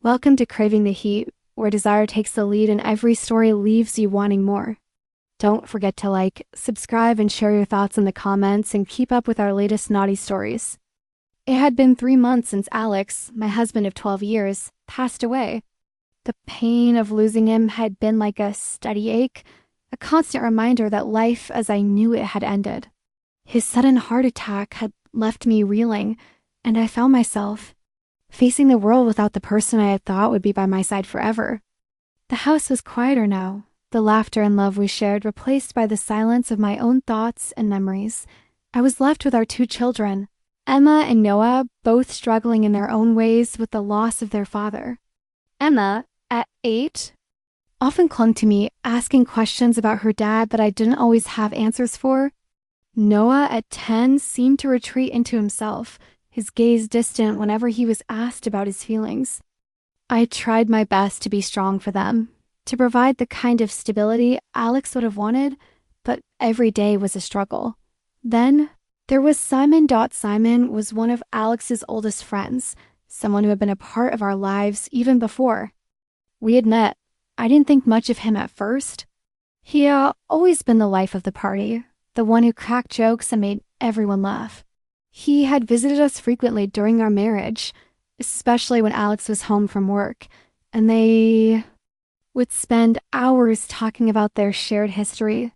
Welcome to Craving the Heat, where desire takes the lead and every story leaves you wanting more. Don't forget to like, subscribe, and share your thoughts in the comments and keep up with our latest naughty stories. It had been 3 months since Alex, my husband of 12 years, passed away. The pain of losing him had been like a steady ache, a constant reminder that life as I knew it had ended. His sudden heart attack had left me reeling, and I found myself facing the world without the person I had thought would be by my side forever. The house was quieter now, the laughter and love we shared replaced by the silence of my own thoughts and memories. I was left with our 2 children, Emma and Noah, both struggling in their own ways with the loss of their father. Emma, at 8, often clung to me, asking questions about her dad that I didn't always have answers for. Noah, at 10, seemed to retreat into himself, his gaze distant whenever he was asked about his feelings. I tried my best to be strong for them, to provide the kind of stability Alex would have wanted, but every day was a struggle. Then there was Simon. Simon was one of Alex's oldest friends, someone who had been a part of our lives even before we had met. I didn't think much of him at first. He had always been the life of the party, the one who cracked jokes and made everyone laugh. He had visited us frequently during our marriage, especially when Alex was home from work, and they would spend hours talking about their shared history.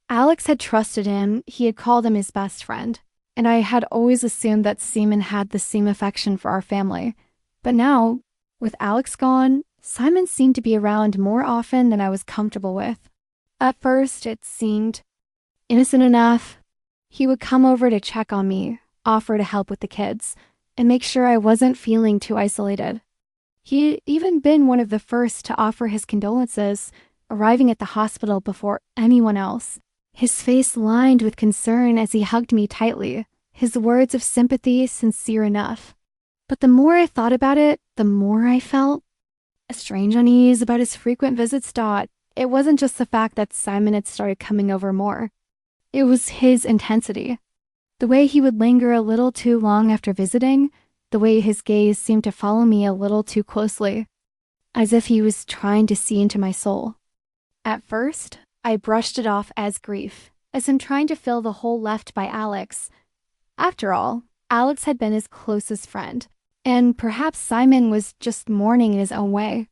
Alex had trusted him, he had called him his best friend, and I had always assumed that Simon had the same affection for our family. But now, with Alex gone, Simon seemed to be around more often than I was comfortable with. At first, it seemed innocent enough. He would come over to check on me, offer to help with the kids, and make sure I wasn't feeling too isolated. He had even been one of the first to offer his condolences, arriving at the hospital before anyone else. His face lined with concern as he hugged me tightly, his words of sympathy sincere enough. But the more I thought about it, the more I felt a strange unease about his frequent visits. It wasn't just the fact that Simon had started coming over more. It was his intensity. The way he would linger a little too long after visiting, the way his gaze seemed to follow me a little too closely, as if he was trying to see into my soul. At first, I brushed it off as grief, as him trying to fill the hole left by Alex. After all, Alex had been his closest friend, and perhaps Simon was just mourning in his own way.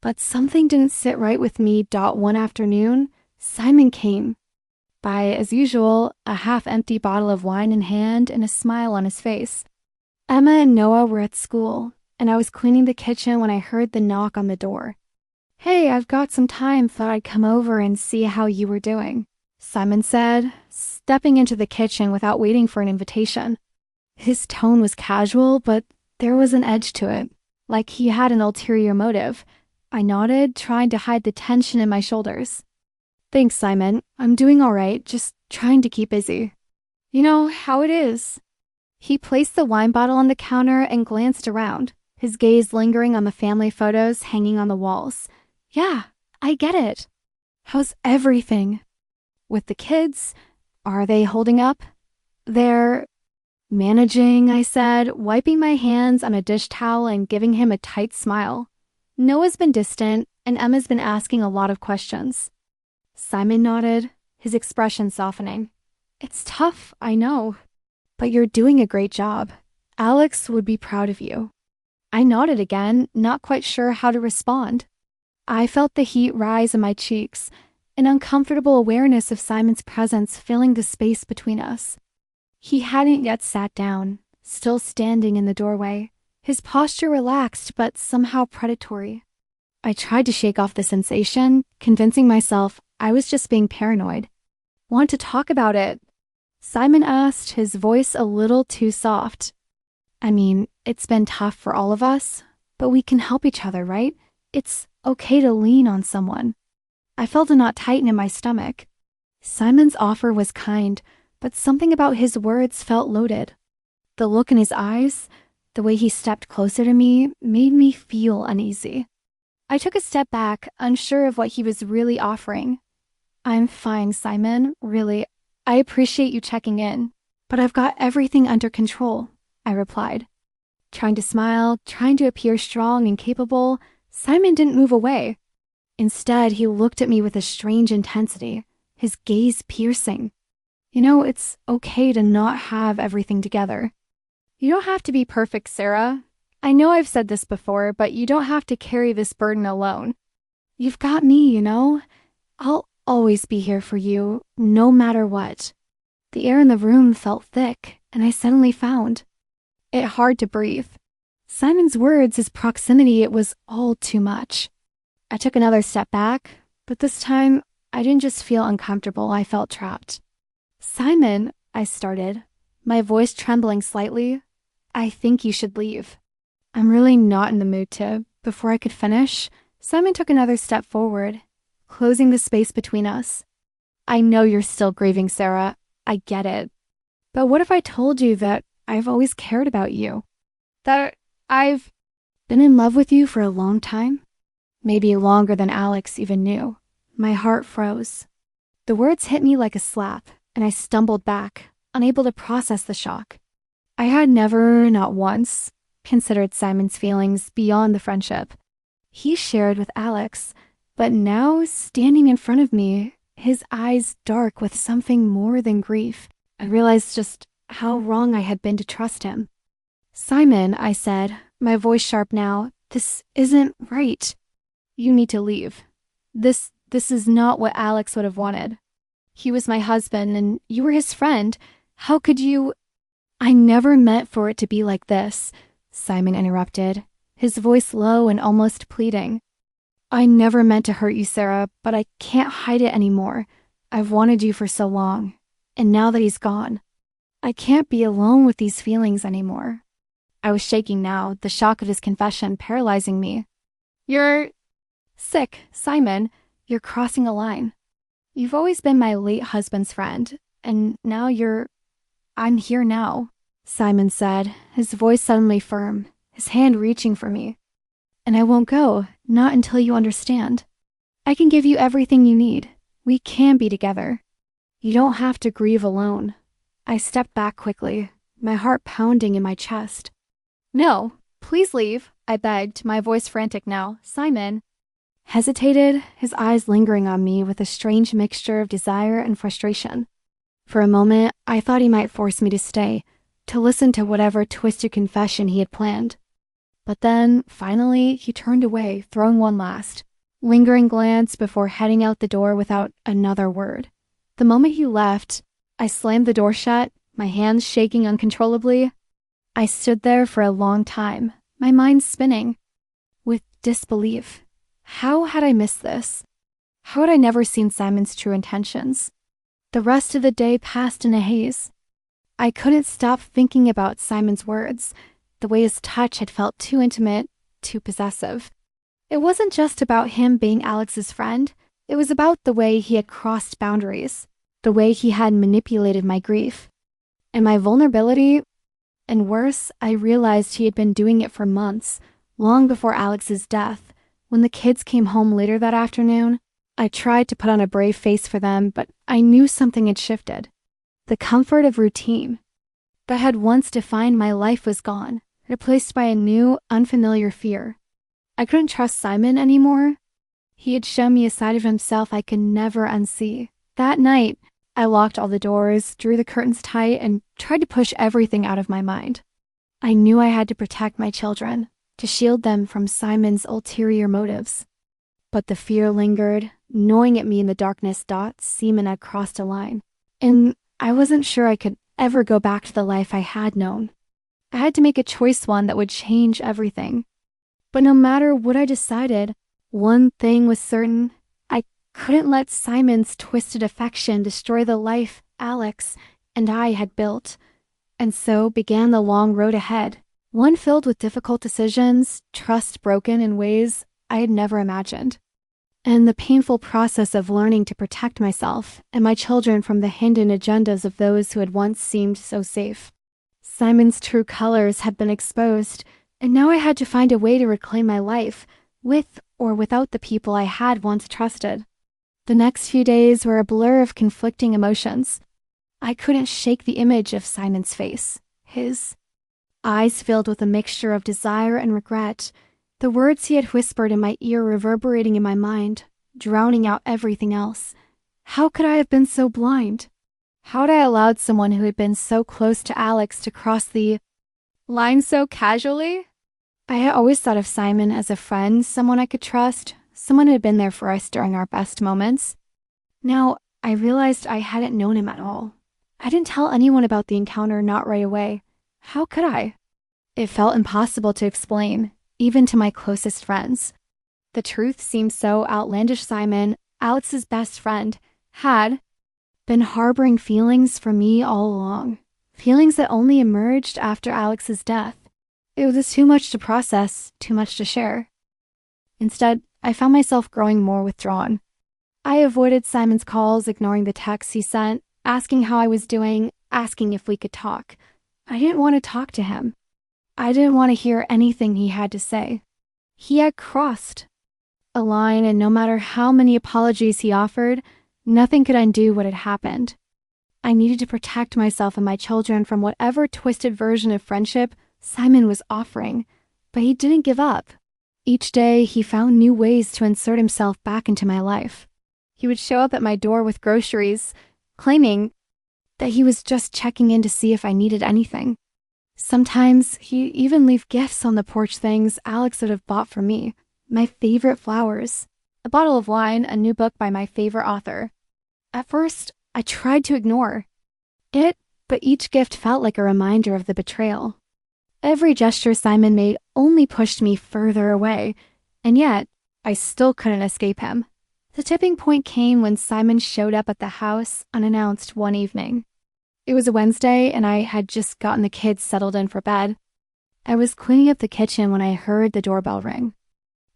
But something didn't sit right with me. One afternoon, Simon came. By, as usual, a half-empty bottle of wine in hand and a smile on his face. Emma and Noah were at school, and I was cleaning the kitchen when I heard the knock on the door. "Hey, I've got some time, thought I'd come over and see how you were doing," Simon said, stepping into the kitchen without waiting for an invitation. His tone was casual, but there was an edge to it, like he had an ulterior motive. I nodded, trying to hide the tension in my shoulders. "Thanks, Simon. I'm doing all right, just trying to keep busy. You know how it is." He placed the wine bottle on the counter and glanced around, his gaze lingering on the family photos hanging on the walls. "Yeah, I get it. How's everything? With the kids? Are they holding up?" "They're managing," I said, wiping my hands on a dish towel and giving him a tight smile. "Noah's been distant, and Emma's been asking a lot of questions." Simon nodded, his expression softening. "It's tough, I know, but you're doing a great job. Alex would be proud of you." I nodded again, not quite sure how to respond. I felt the heat rise in my cheeks, an uncomfortable awareness of Simon's presence filling the space between us. He hadn't yet sat down, still standing in the doorway, his posture relaxed but somehow predatory. I tried to shake off the sensation, convincing myself I was just being paranoid. "Want to talk about it?" Simon asked, his voice a little too soft. "I mean, it's been tough for all of us, but we can help each other, right? It's okay to lean on someone." I felt a knot tighten in my stomach. Simon's offer was kind, but something about his words felt loaded. The look in his eyes, the way he stepped closer to me, made me feel uneasy. I took a step back, unsure of what he was really offering. "I'm fine, Simon, really. I appreciate you checking in, but I've got everything under control," I replied. Trying to smile, trying to appear strong and capable, Simon didn't move away. Instead, he looked at me with a strange intensity, his gaze piercing. You know, it's okay to not have everything together. You don't have to be perfect, Sarah. I know I've said this before, but you don't have to carry this burden alone. You've got me, you know? I'll always be here for you, no matter what. The air in the room felt thick, and I suddenly found it hard to breathe. Simon's words, his proximity, it was all too much. I took another step back, but this time I didn't just feel uncomfortable, I felt trapped. Simon, I started, my voice trembling slightly. I think you should leave. I'm really not in the mood to. Before I could finish, Simon took another step forward, closing the space between us. I know you're still grieving, Sarah. I get it. But what if I told you that I've always cared about you? That I've been in love with you for a long time? Maybe longer than Alex even knew. My heart froze. The words hit me like a slap, and I stumbled back, unable to process the shock. I had never, not once, considered Simon's feelings beyond the friendship he shared with Alex, but now, standing in front of me, his eyes dark with something more than grief, I realized just how wrong I had been to trust him. Simon, I said, my voice sharp now, this isn't right. You need to leave. This is not what Alex would have wanted. He was my husband, and you were his friend. How could you? I never meant for it to be like this, Simon interrupted, his voice low and almost pleading. I never meant to hurt you, Sarah, but I can't hide it anymore. I've wanted you for so long, and now that he's gone, I can't be alone with these feelings anymore. I was shaking now, the shock of his confession paralyzing me. You're sick, Simon. You're crossing a line. You've always been my late husband's friend, and now I'm here now, Simon said, his voice suddenly firm, his hand reaching for me. And I won't go, not until you understand. I can give you everything you need. We can be together. You don't have to grieve alone. I stepped back quickly, my heart pounding in my chest. No, please leave, I begged, my voice frantic now. Simon hesitated, his eyes lingering on me with a strange mixture of desire and frustration. For a moment, I thought he might force me to stay, to listen to whatever twisted confession he had planned. But then, finally, he turned away, throwing one last, lingering glance before heading out the door without another word. The moment he left, I slammed the door shut, my hands shaking uncontrollably. I stood there for a long time, my mind spinning, with disbelief. How had I missed this? How had I never seen Simon's true intentions? The rest of the day passed in a haze. I couldn't stop thinking about Simon's words, the way his touch had felt too intimate, too possessive. It wasn't just about him being Alex's friend. It was about the way he had crossed boundaries, the way he had manipulated my grief. And my vulnerability, and worse, I realized he had been doing it for months, long before Alex's death. When the kids came home later that afternoon, I tried to put on a brave face for them, but I knew something had shifted. The comfort of routine that had once defined my life was gone, replaced by a new, unfamiliar fear. I couldn't trust Simon anymore. He had shown me a side of himself I could never unsee. That night, I locked all the doors, drew the curtains tight, and tried to push everything out of my mind. I knew I had to protect my children, to shield them from Simon's ulterior motives. But the fear lingered, gnawing at me in the darkness. Simon had crossed a line, and I wasn't sure I could ever go back to the life I had known. I had to make a choice, one that would change everything. But no matter what I decided, one thing was certain. I couldn't let Simon's twisted affection destroy the life Alex and I had built. And so began the long road ahead, one filled with difficult decisions, trust broken in ways I had never imagined, and the painful process of learning to protect myself and my children from the hidden agendas of those who had once seemed so safe. Simon's true colors had been exposed, and now I had to find a way to reclaim my life, with or without the people I had once trusted. The next few days were a blur of conflicting emotions. I couldn't shake the image of Simon's face, his eyes filled with a mixture of desire and regret. The words he had whispered in my ear reverberating in my mind, drowning out everything else. How could I have been so blind? How had I allowed someone who had been so close to Alex to cross the line so casually? I had always thought of Simon as a friend, someone I could trust, someone who had been there for us during our best moments. Now, I realized I hadn't known him at all. I didn't tell anyone about the encounter, not right away. How could I? It felt impossible to explain, even to my closest friends. The truth seemed so outlandish. Simon, Alex's best friend, had been harboring feelings for me all along. Feelings that only emerged after Alex's death. It was too much to process, too much to share. Instead, I found myself growing more withdrawn. I avoided Simon's calls, ignoring the texts he sent, asking how I was doing, asking if we could talk. I didn't want to talk to him. I didn't want to hear anything he had to say. He had crossed a line, and no matter how many apologies he offered, nothing could undo what had happened. I needed to protect myself and my children from whatever twisted version of friendship Simon was offering, but he didn't give up. Each day, he found new ways to insert himself back into my life. He would show up at my door with groceries, claiming that he was just checking in to see if I needed anything. Sometimes he'd even leave gifts on the porch, things Alex would have bought for me. My favorite flowers, a bottle of wine, a new book by my favorite author. At first, I tried to ignore it, but each gift felt like a reminder of the betrayal. Every gesture Simon made only pushed me further away, and yet I still couldn't escape him. The tipping point came when Simon showed up at the house unannounced one evening. It was a Wednesday, and I had just gotten the kids settled in for bed. I was cleaning up the kitchen when I heard the doorbell ring.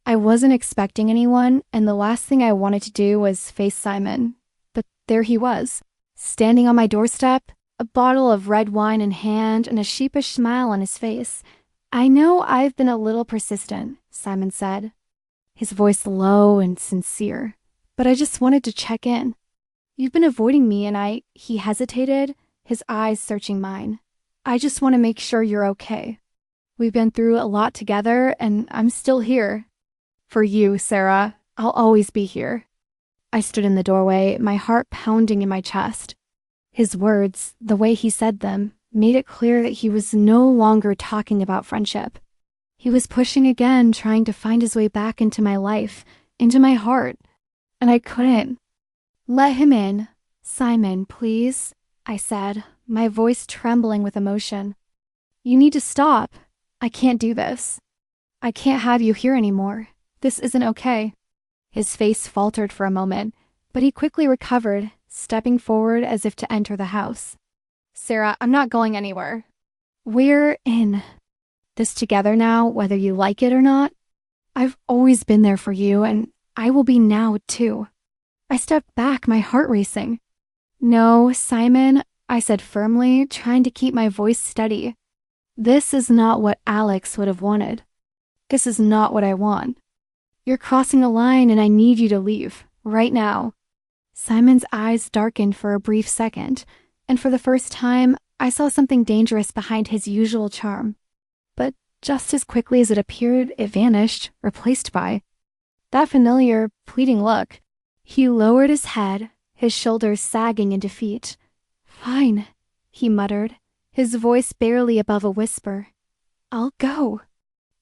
I wasn't expecting anyone, and the last thing I wanted to do was face Simon. But there he was, standing on my doorstep, a bottle of red wine in hand and a sheepish smile on his face. "I know I've been a little persistent," Simon said, his voice low and sincere, "but I just wanted to check in. You've been avoiding me," and he hesitated, his eyes searching mine. "I just want to make sure you're okay. We've been through a lot together, and I'm still here. For you, Sarah, I'll always be here." I stood in the doorway, my heart pounding in my chest. His words, the way he said them, made it clear that he was no longer talking about friendship. He was pushing again, trying to find his way back into my life, into my heart. And I couldn't. "Let him in. Simon, please," I said, my voice trembling with emotion. "You need to stop. I can't do this. I can't have you here anymore. This isn't okay." His face faltered for a moment, but he quickly recovered, stepping forward as if to enter the house. "Sarah, I'm not going anywhere. We're in this together now, whether you like it or not. I've always been there for you, and I will be now too." I stepped back, my heart racing. "No, Simon," I said firmly, trying to keep my voice steady. "This is not what Alex would have wanted. This is not what I want. You're crossing a line, and I need you to leave, right now." Simon's eyes darkened for a brief second, and for the first time, I saw something dangerous behind his usual charm. But just as quickly as it appeared, it vanished, replaced by that familiar, pleading look. He lowered his head, his shoulders sagging in defeat. "Fine," he muttered, his voice barely above a whisper. "I'll go.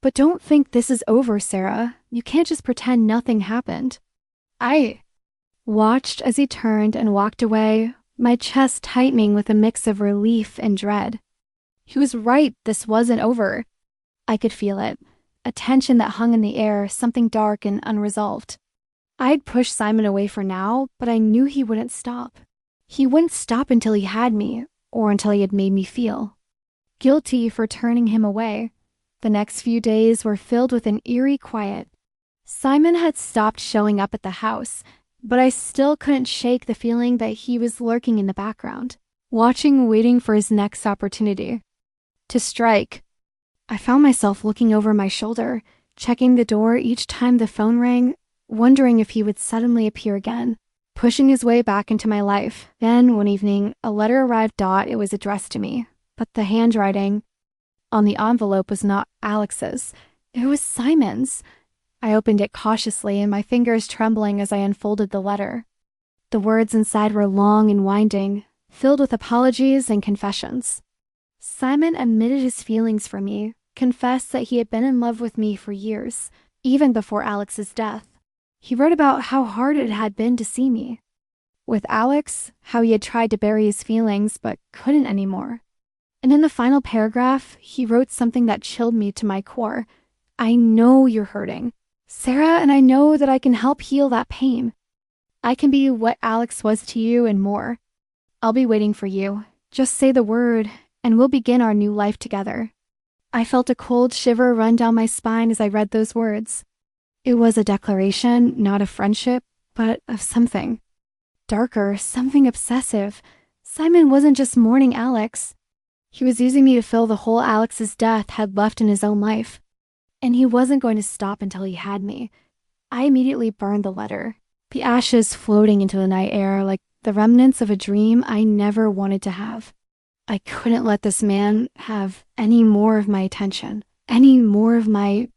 But don't think this is over, Sarah. You can't just pretend nothing happened." I watched as he turned and walked away, my chest tightening with a mix of relief and dread. He was right, this wasn't over. I could feel it, a tension that hung in the air, something dark and unresolved. I'd pushed Simon away for now, but I knew he wouldn't stop. He wouldn't stop until he had me, or until he had made me feel guilty for turning him away. The next few days were filled with an eerie quiet. Simon had stopped showing up at the house, but I still couldn't shake the feeling that he was lurking in the background, watching, waiting for his next opportunity to strike. I found myself looking over my shoulder, checking the door each time the phone rang, wondering if he would suddenly appear again, pushing his way back into my life. Then, one evening, a letter arrived. It was addressed to me, but the handwriting, On the envelope was not Alex's. It was Simon's. I opened it cautiously, and my fingers trembling as I unfolded the letter. The words inside were long and winding, filled with apologies and confessions. Simon admitted his feelings for me, confessed that he had been in love with me for years, even before Alex's death. He wrote about how hard it had been to see me. With Alex, how he had tried to bury his feelings but couldn't anymore. And in the final paragraph, he wrote something that chilled me to my core. I know you're hurting, Sarah, and I know that I can help heal that pain. I can be what Alex was to you and more. I'll be waiting for you. Just say the word, and we'll begin our new life together. I felt a cold shiver run down my spine as I read those words. It was a declaration, not of friendship, but of something. Darker, something obsessive. Simon wasn't just mourning Alex. He was using me to fill the hole Alex's death had left in his own life. And he wasn't going to stop until he had me. I immediately burned the letter, the ashes floating into the night air like the remnants of a dream I never wanted to have. I couldn't let this man have any more of my attention, any more of my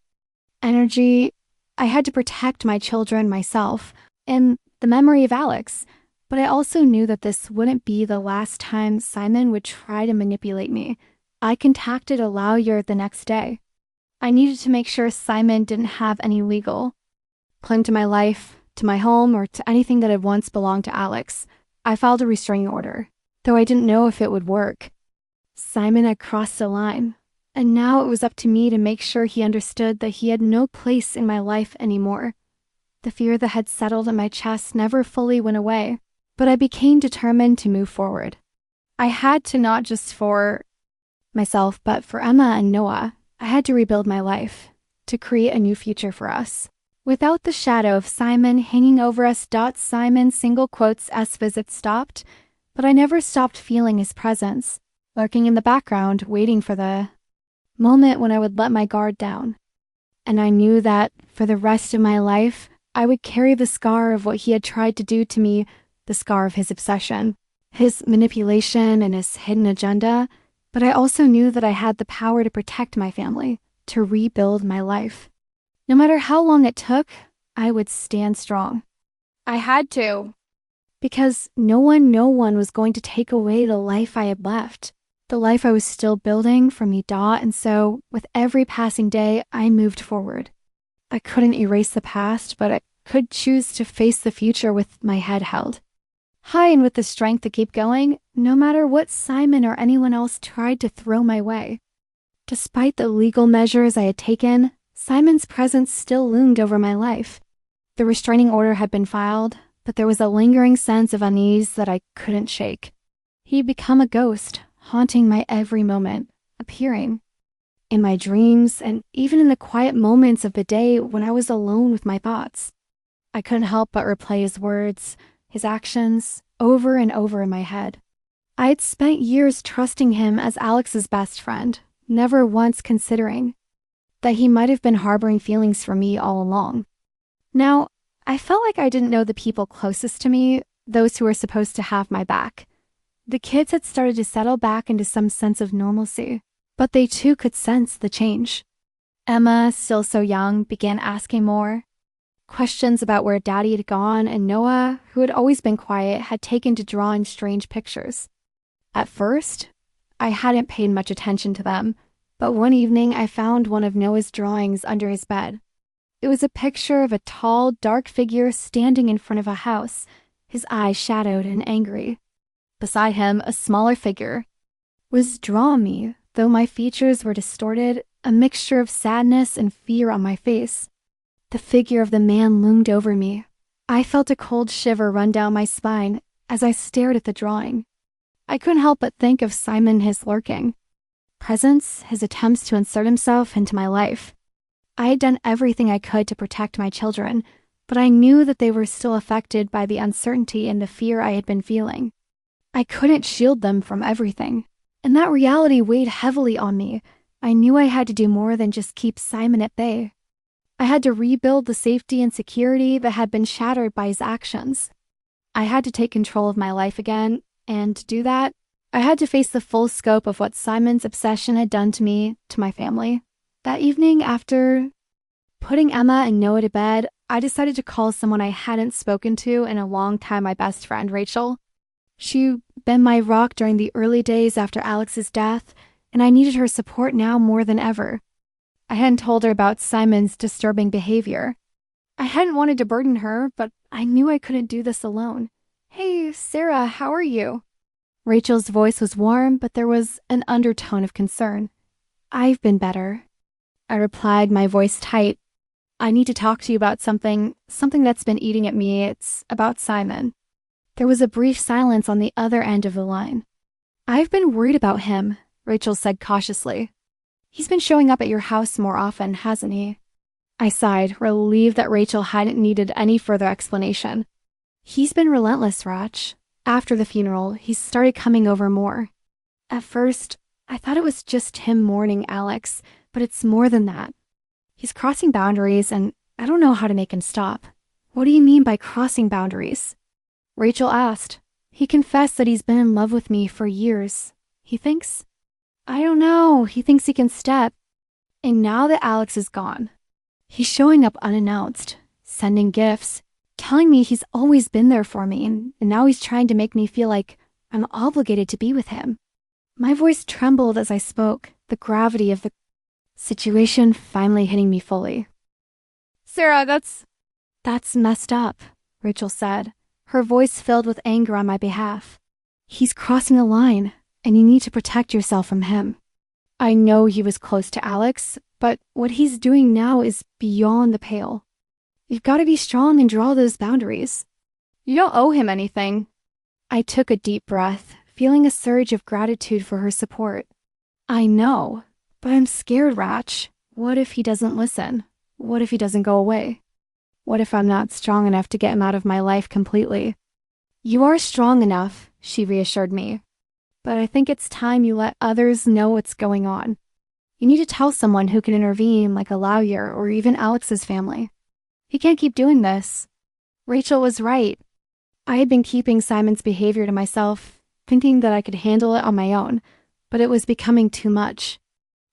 energy. I had to protect my children, myself, and the memory of Alex. But I also knew that this wouldn't be the last time Simon would try to manipulate me. I contacted a lawyer the next day. I needed to make sure Simon didn't have any legal claim to my life, to my home, or to anything that had once belonged to Alex. I filed a restraining order, though I didn't know if it would work. Simon had crossed the line, and now it was up to me to make sure he understood that he had no place in my life anymore. The fear that had settled in my chest never fully went away, but I became determined to move forward. I had to, not just for myself, but for Emma and Noah. I had to rebuild my life, to create a new future for us. Without the shadow of Simon hanging over us. Simon single quotes S visits stopped, but I never stopped feeling his presence, lurking in the background, waiting for the moment when I would let my guard down. And I knew that for the rest of my life, I would carry the scar of what he had tried to do to me, the scar of his obsession, his manipulation, and his hidden agenda. But I also knew that I had the power to protect my family, to rebuild my life. No matter how long it took, I would stand strong. I had to. Because no one was going to take away the life I had left, the life I was still building for me. And so, with every passing day, I moved forward. I couldn't erase the past, but I could choose to face the future with my head held high and with the strength to keep going, no matter what Simon or anyone else tried to throw my way. Despite the legal measures I had taken, Simon's presence still loomed over my life. The restraining order had been filed, but there was a lingering sense of unease that I couldn't shake. He'd become a ghost, haunting my every moment, appearing in my dreams and even in the quiet moments of the day when I was alone with my thoughts. I couldn't help but replay his words, his actions, over and over in my head. I had spent years trusting him as Alex's best friend, never once considering that he might have been harboring feelings for me all along. Now, I felt like I didn't know the people closest to me, those who were supposed to have my back. The kids had started to settle back into some sense of normalcy, but they too could sense the change. Emma, still so young, began asking more questions about where Daddy had gone, and Noah, who had always been quiet, had taken to drawing strange pictures. At first, I hadn't paid much attention to them, but one evening I found one of Noah's drawings under his bed. It was a picture of a tall, dark figure standing in front of a house, his eyes shadowed and angry. Beside him, a smaller figure was drawn me, though my features were distorted, a mixture of sadness and fear on my face. The figure of the man loomed over me. I felt a cold shiver run down my spine as I stared at the drawing. I couldn't help but think of Simon, his lurking presence, his attempts to insert himself into my life. I had done everything I could to protect my children, but I knew that they were still affected by the uncertainty and the fear I had been feeling. I couldn't shield them from everything, and that reality weighed heavily on me. I knew I had to do more than just keep Simon at bay. I had to rebuild the safety and security that had been shattered by his actions. I had to take control of my life again, and to do that, I had to face the full scope of what Simon's obsession had done to me, to my family. That evening, after putting Emma and Noah to bed, I decided to call someone I hadn't spoken to in a long time, my best friend, Rachel. She'd been my rock during the early days after Alex's death, and I needed her support now more than ever. I hadn't told her about Simon's disturbing behavior. I hadn't wanted to burden her, but I knew I couldn't do this alone. "Hey, Sarah, how are you?" Rachel's voice was warm, but there was an undertone of concern. "I've been better," I replied, my voice tight. "I need to talk to you about something that's been eating at me. It's about Simon." There was a brief silence on the other end of the line. "I've been worried about him," Rachel said cautiously. "He's been showing up at your house more often, hasn't he?" I sighed, relieved that Rachel hadn't needed any further explanation. "He's been relentless, Rach. After the funeral, he started coming over more. At first, I thought it was just him mourning Alex, but it's more than that. He's crossing boundaries, and I don't know how to make him stop." "What do you mean by crossing boundaries?" Rachel asked. "He confessed that he's been in love with me for years. He thinks, I don't know, he thinks he can step. And now that Alex is gone, he's showing up unannounced, sending gifts, telling me he's always been there for me, and now he's trying to make me feel like I'm obligated to be with him." My voice trembled as I spoke, the gravity of the situation finally hitting me fully. "Sarah, that's messed up," Rachel said, her voice filled with anger on my behalf. "He's crossing the line, and you need to protect yourself from him. I know he was close to Alex, but what he's doing now is beyond the pale. You've got to be strong and draw those boundaries. You don't owe him anything." I took a deep breath, feeling a surge of gratitude for her support. "I know, but I'm scared, Rach. What if he doesn't listen? What if he doesn't go away? What if I'm not strong enough to get him out of my life completely?" "You are strong enough," she reassured me. "But I think it's time you let others know what's going on. You need to tell someone who can intervene, like a lawyer or even Alex's family. He can't keep doing this." Rachel was right. I had been keeping Simon's behavior to myself, thinking that I could handle it on my own, but it was becoming too much.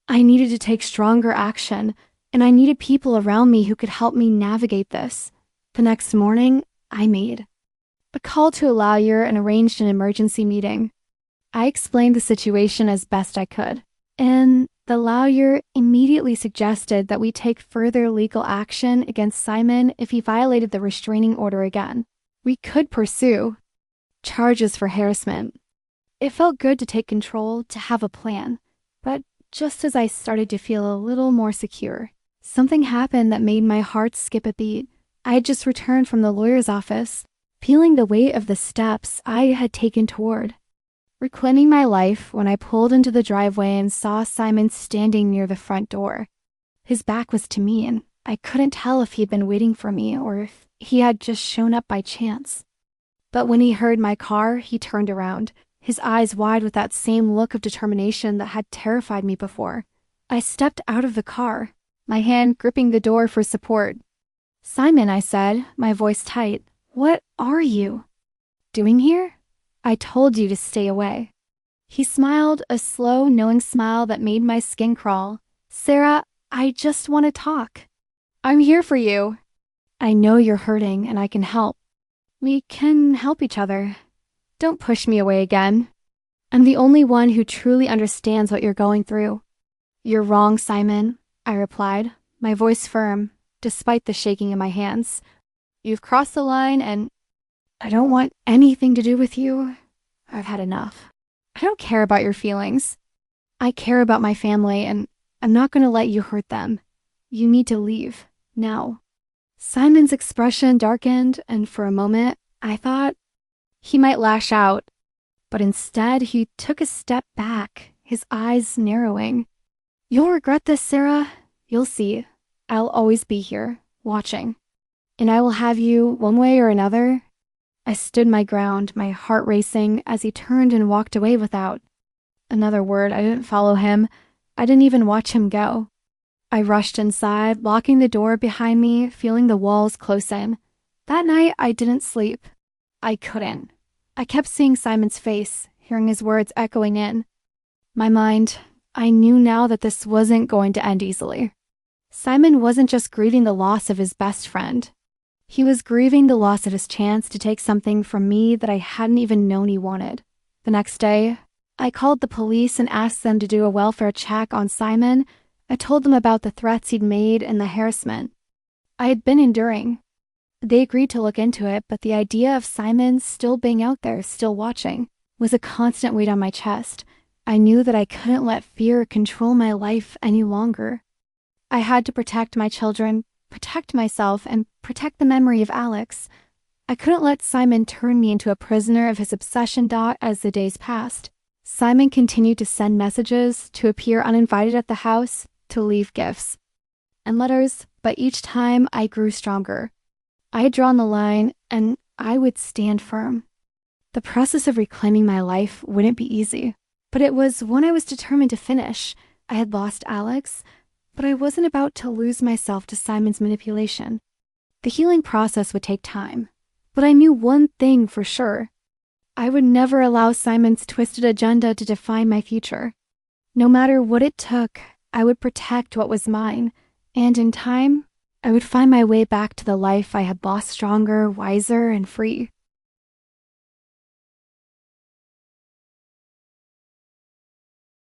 I needed to take stronger action, and I needed people around me who could help me navigate this. The next morning, I made a call to a lawyer and arranged an emergency meeting. I explained the situation as best I could, and the lawyer immediately suggested that we take further legal action against Simon if he violated the restraining order again. We could pursue charges for harassment. It felt good to take control, to have a plan. But just as I started to feel a little more secure, something happened that made my heart skip a beat. I had just returned from the lawyer's office, feeling the weight of the steps I had taken toward reclaiming my life when I pulled into the driveway and saw Simon standing near the front door. His back was to me, and I couldn't tell if he had been waiting for me or if he had just shown up by chance. But when he heard my car, he turned around, his eyes wide with that same look of determination that had terrified me before. I stepped out of the car, my hand gripping the door for support. "Simon," I said, my voice tight, "what are you doing here? I told you to stay away." He smiled, a slow, knowing smile that made my skin crawl. "Sarah, I just want to talk. I'm here for you. I know you're hurting and I can help. We can help each other. Don't push me away again. I'm the only one who truly understands what you're going through." "You're wrong, Simon," I replied, my voice firm, despite the shaking in my hands. "You've crossed the line and I don't want anything to do with you. I've had enough. I don't care about your feelings. I care about my family, and I'm not going to let you hurt them. You need to leave, now." Simon's expression darkened, and for a moment, I thought he might lash out. But instead, he took a step back, his eyes narrowing. "You'll regret this, Sarah. You'll see. I'll always be here, watching. And I will have you, one way or another." I stood my ground, my heart racing, as he turned and walked away without another word. I didn't follow him. I didn't even watch him go. I rushed inside, locking the door behind me, feeling the walls close in. That night, I didn't sleep. I couldn't. I kept seeing Simon's face, hearing his words echoing in my mind. I knew now that this wasn't going to end easily. Simon wasn't just grieving the loss of his best friend. He was grieving the loss of his chance to take something from me that I hadn't even known he wanted. The next day, I called the police and asked them to do a welfare check on Simon. I told them about the threats he'd made and the harassment I had been enduring. They agreed to look into it, but the idea of Simon still being out there, still watching, was a constant weight on my chest. I knew that I couldn't let fear control my life any longer. I had to protect my children, protect myself, and protect the memory of Alex. I couldn't let Simon turn me into a prisoner of his obsession. As the days passed, Simon continued to send messages, to appear uninvited at the house, to leave gifts and letters, but each time I grew stronger. I had drawn the line, and I would stand firm. The process of reclaiming my life wouldn't be easy, but it was one I was determined to finish. I had lost Alex, but I wasn't about to lose myself to Simon's manipulation. The healing process would take time, but I knew one thing for sure. I would never allow Simon's twisted agenda to define my future. No matter what it took, I would protect what was mine, and in time, I would find my way back to the life I had lost, stronger, wiser, and free.